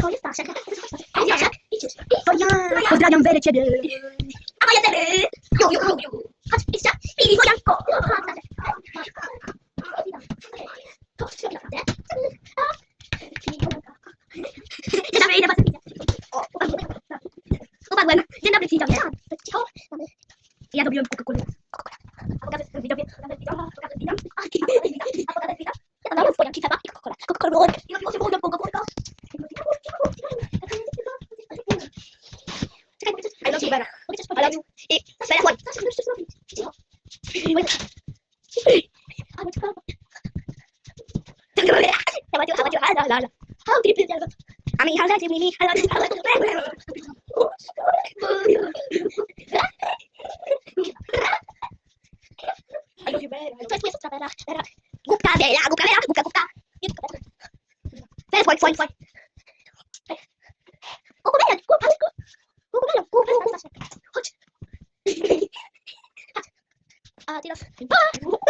to jest Staszek. Staszek, idź. To ja. Pozdrawiam Werę ciebie. A moja Wery. Chodź, idźcie. Pili Wojanko. To wszystko naprawdę. Dzień dobry, idę was widzę. Upadłem. Dzień dobry, widzowie. Cicho. Ja zrobiłem Coca-Colę. A pokażę widzowie. Ja dałem swoją pizza i Coca-Cola. Coca-Cola. I love you, Vera. I love you. Vera, chodź. Cicho. To jest moja siostra Vera. Głupka Vera. Vera, swoń. Chodź. A teraz...